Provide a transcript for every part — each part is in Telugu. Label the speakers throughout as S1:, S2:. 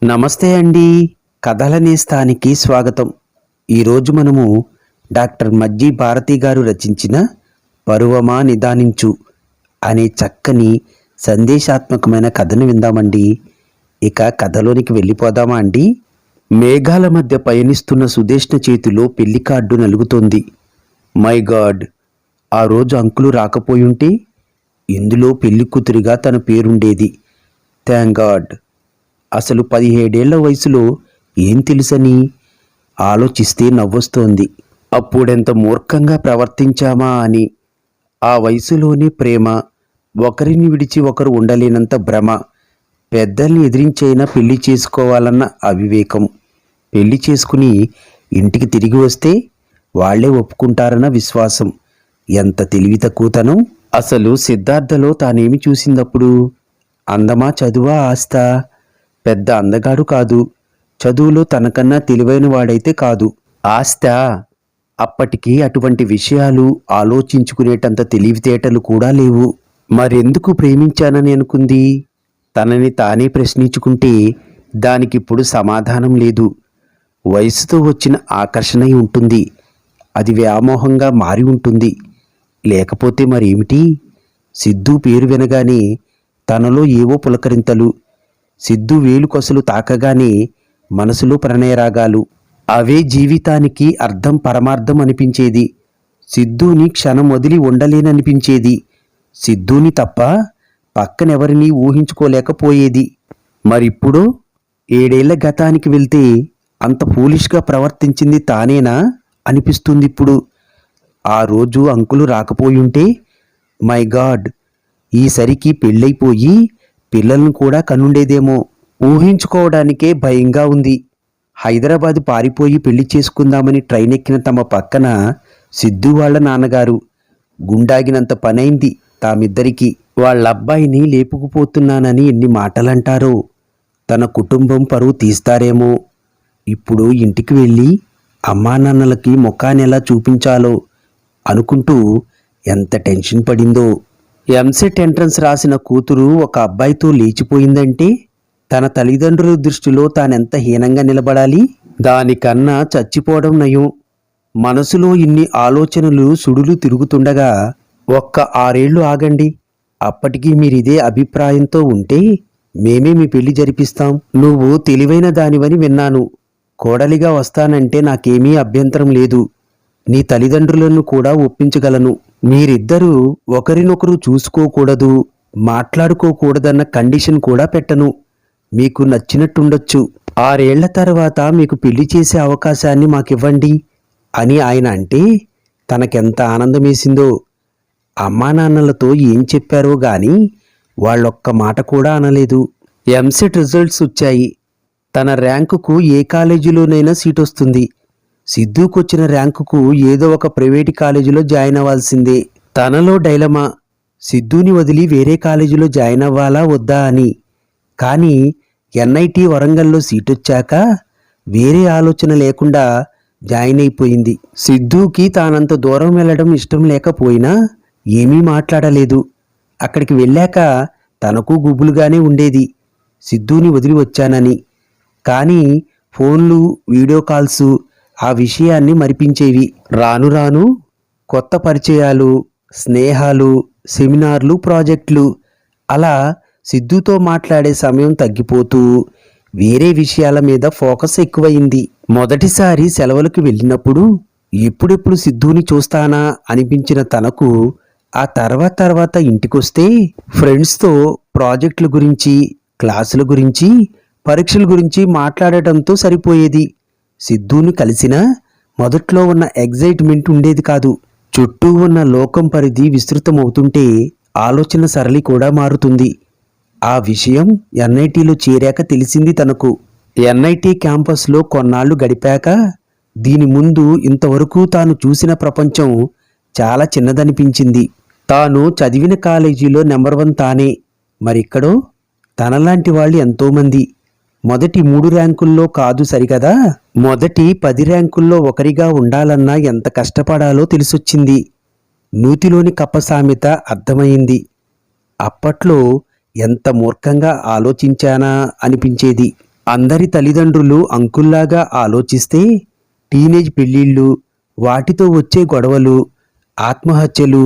S1: నమస్తే అండి. కథల నేస్తానికి స్వాగతం. ఈరోజు మనము డాక్టర్ మజ్జి భారతి గారు రచించిన పరువమా నిదానించు అనే చక్కని సందేశాత్మకమైన కథను విందామండి. ఇక కథలోనికి వెళ్ళిపోదామా అండి? మేఘాల మధ్య పయనిస్తున్న సుదేష్ణ చేతిలో పెళ్లి కార్డు నలుగుతోంది. మై గాడ్, ఆ రోజు అంకులు రాకపోయుంటే ఇందులో పెళ్లి కూతురిగా తన పేరుండేది. Thank God. అసలు 17 వయసులో ఏం తెలుసని ఆలోచిస్తే నవ్వొస్తోంది. అప్పుడెంత మూర్ఖంగా ప్రవర్తించామా అని. ఆ వయసులోనే ప్రేమ, ఒకరిని విడిచి ఒకరు ఉండలేనంత భ్రమ, పెద్దల్ని ఎదిరించైనా పెళ్లి చేసుకోవాలన్న అవివేకం, పెళ్లి చేసుకుని ఇంటికి తిరిగి వస్తే వాళ్లే ఒప్పుకుంటారన్న విశ్వాసం. ఎంత తెలివి తక్కువతనం. అసలు సిద్ధార్థలో తానేమి చూసిందప్పుడు? అందమా, చదువా, ఆస్తా? పెద్ద అందగాడు కాదు, చదువులో తనకన్నా తెలివైన వాడైతే కాదు. ఆస్తా? అప్పటికి అటువంటి విషయాలు ఆలోచించుకునేటంత తెలివితేటలు కూడా లేవు. మరెందుకు ప్రేమించానని అనుకుంది? తనని తానే ప్రశ్నించుకుంటే దానికిప్పుడు సమాధానం లేదు. వయసుతో వచ్చిన ఆకర్షణ ఉంటుంది. అది వ్యామోహంగా మారి ఉంటుంది. లేకపోతే మరేమిటి? సిద్ధు పేరు వినగానే తనలో ఏవో పులకరింతలు, సిద్ధు వేలుకొసలు తాకగానే మనసులో ప్రణయరాగాలు. అవే జీవితానికి అర్థం పరమార్థం అనిపించేది. సిద్ధుని క్షణం వదిలి ఉండలేననిపించేది. సిద్ధుని తప్ప పక్కనెవరినీ ఊహించుకోలేకపోయేది. మరిప్పుడు 7 గతానికి వెళ్తే అంత ఫూలిష్గా ప్రవర్తించింది తానేనా అనిపిస్తుందిప్పుడు. ఆ రోజు అంకులు రాకపోయుంటే మై గాడ్, ఈసరికి పెళ్ళైపోయి పిల్లలను కూడా కనుండేదేమో. ఊహించుకోవడానికే భయంగా ఉంది. హైదరాబాద్ పారిపోయి పెళ్లి చేసుకుందామని ట్రైన్ ఎక్కిన తమ పక్కన సిద్ధు వాళ్ల నాన్నగారు. గుండాగినంత పనైంది తామిద్దరికీ. వాళ్ళబ్బాయిని లేపుకుపోతున్నానని ఎన్ని మాటలంటారో. తన కుటుంబం పరువు తీస్తారేమో. ఇప్పుడు ఇంటికి వెళ్ళి అమ్మా నాన్నలకి ముఖానెలా చూపించాలో అనుకుంటూ ఎంత టెన్షన్ పడిందో. ఎంసెట్ ఎంట్రన్స్ రాసిన కూతురు ఒక అబ్బాయితో లేచిపోయిందంటే తన తల్లిదండ్రుల దృష్టిలో తానెంత హీనంగా నిలబడాలి? దానికన్నా చచ్చిపోవడం నయం. మనసులో ఇన్ని ఆలోచనలు సుడులు తిరుగుతుండగా ఒక్క 6 ఏళ్లు ఆగండి. అప్పటికీ మీరిదే అభిప్రాయంతో ఉంటే మేమే మీ పెళ్లి జరిపిస్తాం. నువ్వు తెలివైన దానివని విన్నాను. కోడలిగా వస్తానంటే నాకేమీ అభ్యంతరం లేదు. నీ తల్లిదండ్రులను కూడా ఒప్పించగలను. మీరిద్దరూ ఒకరినొకరు చూసుకోకూడదు, మాట్లాడుకోకూడదన్న కండిషన్ కూడా పెట్టను. మీకు నచ్చినట్టుండొచ్చు. 6 ఏళ్ల తర్వాత మీకు పెళ్లి చేసే అవకాశాన్ని మాకివ్వండి అని ఆయన అంటే తనకెంత ఆనందమేసిందో. అమ్మా నాన్నలతో ఏం చెప్పారో గాని వాళ్ళొక్క మాట కూడా అనలేదు. ఎంసెట్ రిజల్ట్స్ వచ్చాయి. తన ర్యాంకుకు ఏ కాలేజీలోనైనా సీటొస్తుంది. సిద్ధుకొచ్చిన ర్యాంకుకు ఏదో ఒక ప్రైవేటు కాలేజీలో జాయిన్ అవ్వాల్సిందే. తనలో డైలమా, సిద్ధుని వదిలి వేరే కాలేజీలో జాయిన్ అవ్వాలా వద్దా అని. కానీ ఎన్ఐటి వరంగల్లో సీటొచ్చాక వేరే ఆలోచన లేకుండా జాయిన్ అయిపోయింది. సిద్ధుకి తానంత దూరం వెళ్ళడం ఇష్టం లేకపోయినా ఏమీ మాట్లాడలేదు. అక్కడికి వెళ్ళాక తనకు గుబులుగానే ఉండేది సిద్ధుని వదిలి వచ్చానని. కానీ ఫోన్లు, వీడియో కాల్సు ఆ విషయాన్ని మరిపించేవి. రాను రాను కొత్త పరిచయాలు, స్నేహాలు, సెమినార్లు, ప్రాజెక్టులు, అలా సిద్ధుతో మాట్లాడే సమయం తగ్గిపోతూ వేరే విషయాల మీద ఫోకస్ ఎక్కువయింది. మొదటిసారి సెలవులకు వెళ్ళినప్పుడు ఎప్పుడెప్పుడు సిద్ధుని చూస్తానా అనిపించిన తనకు ఆ తర్వాత ఇంటికొస్తే ఫ్రెండ్స్తో ప్రాజెక్టుల గురించి, క్లాసుల గురించి, పరీక్షల గురించి మాట్లాడటంతో సరిపోయేది. సిద్ధుని కలిసినా మొదట్లో ఉన్న ఎగ్జైట్మెంట్ ఉండేది కాదు. చుట్టూ ఉన్న లోకం పరిధి విస్తృతమవుతుంటే ఆలోచన సరళి కూడా మారుతుంది. ఆ విషయం ఎన్ఐటీలో చేరాక తెలిసింది తనకు. ఎన్ఐటి క్యాంపస్లో కొన్నాళ్లు గడిపాక దీని ముందు ఇంతవరకు తాను చూసిన ప్రపంచం చాలా చిన్నదనిపించింది. తాను చదివిన కాలేజీలో నెంబర్ 1 తానే. మరిక్కడో తనలాంటి వాళ్ళు ఎంతోమంది. మొదటి 3 ర్యాంకుల్లో కాదు సరికదా, మొదటి 10 ర్యాంకుల్లో ఒకరిగా ఉండాలన్నా ఎంత కష్టపడాలో తెలిసొచ్చింది. నూతిలోని కప్ప సామెత అర్థమైంది. అప్పట్లో ఎంత మూర్ఖంగా ఆలోచించానా అనిపించేది. అందరి తల్లిదండ్రులు అంకుల్లాగా ఆలోచిస్తే టీనేజ్ పెళ్ళిళ్ళు, వాటితో వచ్చే గొడవలు, ఆత్మహత్యలు,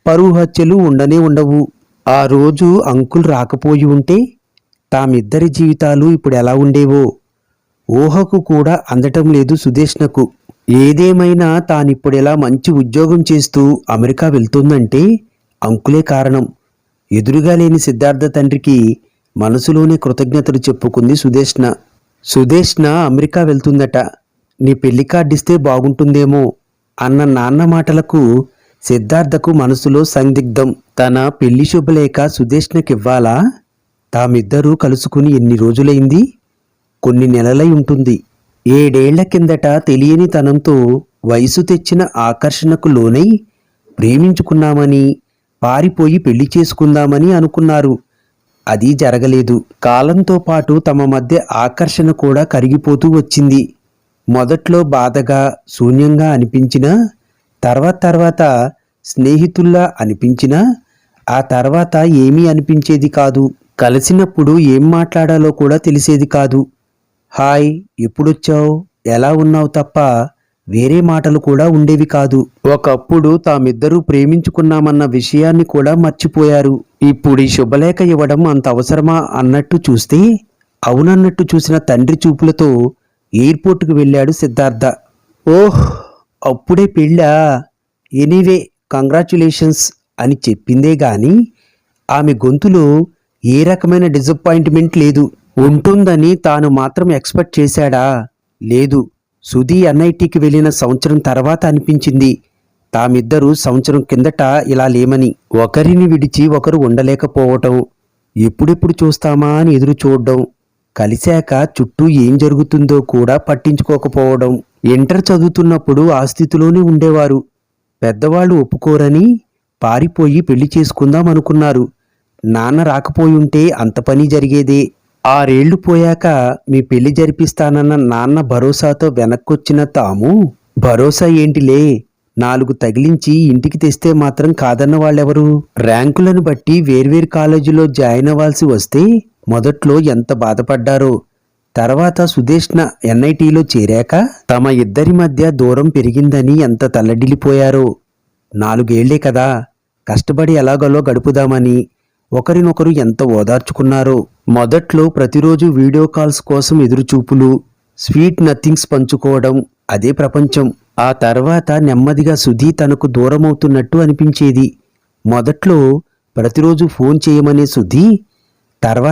S1: పరువు హత్యలు ఉండనే ఉండవు. ఆ రోజు అంకుల్ రాకపోయి ఉంటే తామిద్దరి జీవితాలు ఇప్పుడు ఎలా ఉండేవో ఊహకు కూడా అందటం లేదు సుదేష్ణకు. ఏదేమైనా తానిప్పుడెలా మంచి ఉద్యోగం చేస్తూ అమెరికా వెళ్తుందంటే అంకులే కారణం. ఎదురుగా లేని సిద్ధార్థ తండ్రికి మనసులోనే కృతజ్ఞతలు చెప్పుకుంది సుదేష్ణ. సుదేష్ణ అమెరికా వెళ్తుందట, నీ పెళ్లి కార్డిస్తే బాగుంటుందేమో అన్న నాన్న మాటలకు సిద్ధార్థకు మనసులో సందిగ్ధం. తన పెళ్లి శుభలేఖ సుదేష్ణకివ్వాలా? తామిద్దరూ కలుసుకుని ఎన్ని రోజులైంది? కొన్ని నెలలై ఉంటుంది. 7 ఏళ్ల కిందట తెలియని తనంతో వయసు తెచ్చిన ఆకర్షణకు లోనై ప్రేమించుకున్నామని, పారిపోయి పెళ్లి చేసుకుందామని అనుకున్నారు. అది జరగలేదు. కాలంతో పాటు తమ మధ్య ఆకర్షణ కూడా కరిగిపోతూ వచ్చింది. మొదట్లో బాధగా, శూన్యంగా అనిపించినా, తర్వాత స్నేహితుల్లా అనిపించినా, ఆ తర్వాత ఏమీ అనిపించేది కాదు. కలిసినప్పుడు ఏం మాట్లాడాలో కూడా తెలిసేది కాదు. హాయ్, ఎప్పుడొచ్చావు, ఎలా ఉన్నావు తప్ప వేరే మాటలు కూడా ఉండేవి కాదు. ఒకప్పుడు తామిద్దరూ ప్రేమించుకున్నామన్న విషయాన్ని కూడా మర్చిపోయారు. ఇప్పుడు ఈ శుభలేఖ ఇవ్వడం అంత అవసరమా అన్నట్టు చూస్తే అవునన్నట్టు చూసిన తండ్రి చూపులతో ఎయిర్పోర్టుకు వెళ్ళాడు సిద్ధార్థ. ఓహ్, అప్పుడే పెళ్ళా? ఎనీవే కంగ్రాచ్యులేషన్స్ అని చెప్పిందే గాని ఆమె గొంతులో ఏ రకమైన డిసప్పాయింట్మెంట్ లేదు. ఉంటుందని తాను మాత్రం ఎక్స్పెక్ట్ చేశాడా? లేదు. సుధీ ఎన్ఐటికి వెళ్ళిన సంవత్సరం తర్వాత అనిపించింది తామిద్దరూ సంవత్సరం కిందట ఇలా లేమని. ఒకరిని విడిచి ఒకరు ఉండలేకపోవటం, ఎప్పుడెప్పుడు చూస్తామా అని ఎదురు చూడడం, కలిశాక చుట్టూ ఏం జరుగుతుందో కూడా పట్టించుకోకపోవడం. ఇంటర్ చదువుతున్నప్పుడు ఆ స్థితిలోనే ఉండేవారు. పెద్దవాళ్ళు ఒప్పుకోరని పారిపోయి పెళ్లి చేసుకుందాం అనుకున్నారు. నాన్న రాకపోయుంటే అంత పని జరిగేదే. 6 ఏళ్లు పోయాక మీ పెళ్లి జరిపిస్తానన్న నాన్న భరోసాతో వెనక్కొచ్చిన తాము, భరోసా ఏంటిలే, 4 తగిలించి ఇంటికి తెస్తే మాత్రం కాదన్న వాళ్ళెవరు? ర్యాంకులను బట్టి వేర్వేరు కాలేజీలో జాయిన్ అవ్వాల్సి వస్తే మొదట్లో ఎంత బాధపడ్డారో. తర్వాత సుదేష్ణ ఎన్ఐటీలో చేరాక తమ ఇద్దరి మధ్య దూరం పెరిగిందని ఎంత తల్లడిల్లిపోయారో. 4 ఏళ్లే కదా, కష్టపడి ఎలాగలో గడుపుదామని ఒకరినొకరు ఎంత ఓదార్చుకున్నారో. మొదట్లో ప్రతిరోజు వీడియో కాల్స్ కోసం ఎదురుచూపులు, స్వీట్ నథింగ్స్ పంచుకోవడం, అదే ప్రపంచం. ఆ తర్వాత నెమ్మదిగా సుధీ తనకు దూరమవుతున్నట్టు అనిపించేది. మొదట్లో ప్రతిరోజు ఫోన్ చేయమనే సుధీ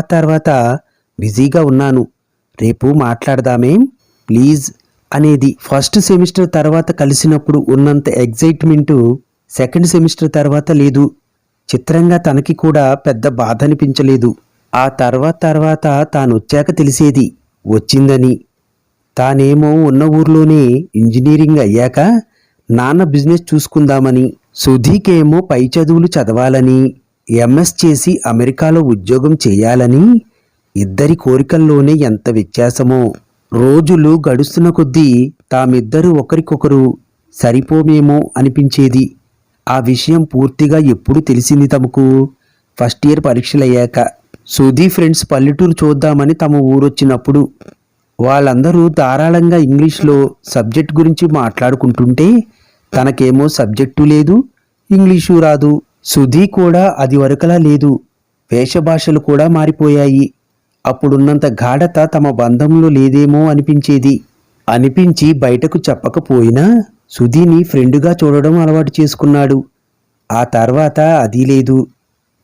S1: తర్వాత బిజీగా ఉన్నాను, రేపు మాట్లాడదామేం ప్లీజ్ అనేది. ఫస్ట్ సెమిస్టర్ తర్వాత కలిసినప్పుడు ఉన్నంత ఎగ్జైట్మెంటు సెకండ్ సెమిస్టర్ తర్వాత లేదు. చిత్రంగా తనకి కూడా పెద్ద బాధ అనిపించలేదు. ఆ తర్వాత తానొచ్చాక తెలిసేది వచ్చిందని. తానేమో ఉన్న ఊర్లోనే ఇంజనీరింగ్ అయ్యాక నాన్న బిజినెస్ చూసుకుందామని, సుధీకేమో పై చదువులు చదవాలని, ఎంఎస్ చేసి అమెరికాలో ఉద్యోగం చేయాలని. ఇద్దరి కోరికల్లోనే ఎంత వ్యత్యాసమో. రోజులు గడుస్తున్న కొద్దీ తామిద్దరూ ఒకరికొకరు సరిపోమేమో అనిపించేది. ఆ విషయం పూర్తిగా ఎప్పుడు తెలిసింది తమకు? ఫస్ట్ ఇయర్ పరీక్షలయ్యాక. సుధీ ఫ్రెండ్స్ పల్లెటూరు చూద్దామని తమ ఊరొచ్చినప్పుడు. వాళ్ళందరూ ధారాళంగా ఇంగ్లీష్లో సబ్జెక్ట్ గురించి మాట్లాడుకుంటుంటే తనకేమో సబ్జెక్టు లేదు, ఇంగ్లీషు రాదు. సుధీ కూడా అది వరకలా లేదు. వేషభాషలు కూడా మారిపోయాయి. అప్పుడున్నంత గాఢత తమ బంధంలో లేదేమో అనిపించి బయటకు చెప్పకపోయినా సుధీని ఫ్రెండుగా చూడడం అలవాటు చేసుకున్నాడు. ఆ తర్వాత అది లేదు.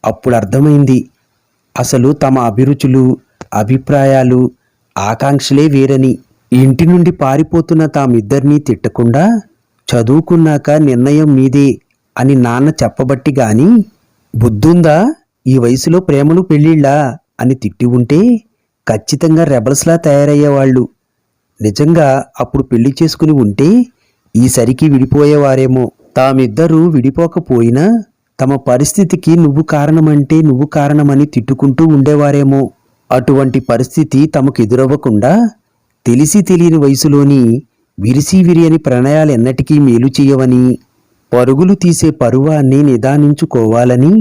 S1: అప్పుడు అర్థమైంది అసలు తమ అభిరుచులు, అభిప్రాయాలు, ఆకాంక్షలే వేరని. ఇంటి నుండి పారిపోతున్న తామిద్దరినీ తిట్టకుండా చదువుకున్నాక నిర్ణయం మీదే అని నాన్న చెప్పబట్టి గాని, బుద్ధుందా, ఈ వయసులో ప్రేమలు పెళ్ళిళ్ళా అని తిట్టి ఉంటే ఖచ్చితంగా రెబల్స్లా తయారయ్యేవాళ్ళు. నిజంగా అప్పుడు పెళ్లి చేసుకుని ఉంటే ఈసరికి విడిపోయేవారేమో. తామిద్దరూ విడిపోకపోయినా తమ పరిస్థితికి నువ్వు కారణమంటే నువ్వు కారణమని తిట్టుకుంటూ ఉండేవారేమో. అటువంటి పరిస్థితి తమకు ఎదురవ్వకుండా తెలిసి తెలియని వయసులోని విరిసి విరియని ప్రణయాలు ఎన్నటికీ మేలు చేయవని, పరుగులు తీసే పరువాన్ని నిదానించుకోవాలని,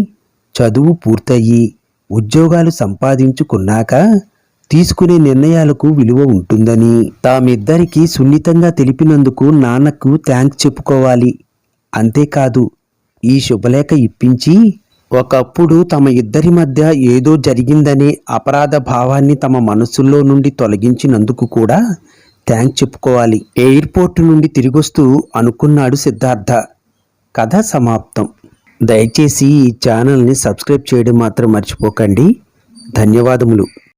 S1: చదువు పూర్తయి ఉద్యోగాలు సంపాదించుకున్నాక తీసుకునే నిర్ణయాలకు విలువ ఉంటుందని, తామిద్దరికీ సున్నితంగా తెలిపినందుకు నాన్నకు థ్యాంక్స్ చెప్పుకోవాలి. అంతేకాదు, ఈ శుభలేఖ ఇప్పించి ఒకప్పుడు తమ ఇద్దరి మధ్య ఏదో జరిగిందనే అపరాధ భావాన్ని తమ మనసుల్లో నుండి తొలగించినందుకు కూడా థ్యాంక్స్ చెప్పుకోవాలి. ఎయిర్పోర్ట్ నుండి తిరిగొస్తూ అనుకున్నాడు సిద్ధార్థ. కథ సమాప్తం. దయచేసి ఈ ఛానల్ని సబ్స్క్రైబ్ చేయడం మాత్రం మర్చిపోకండి. ధన్యవాదములు.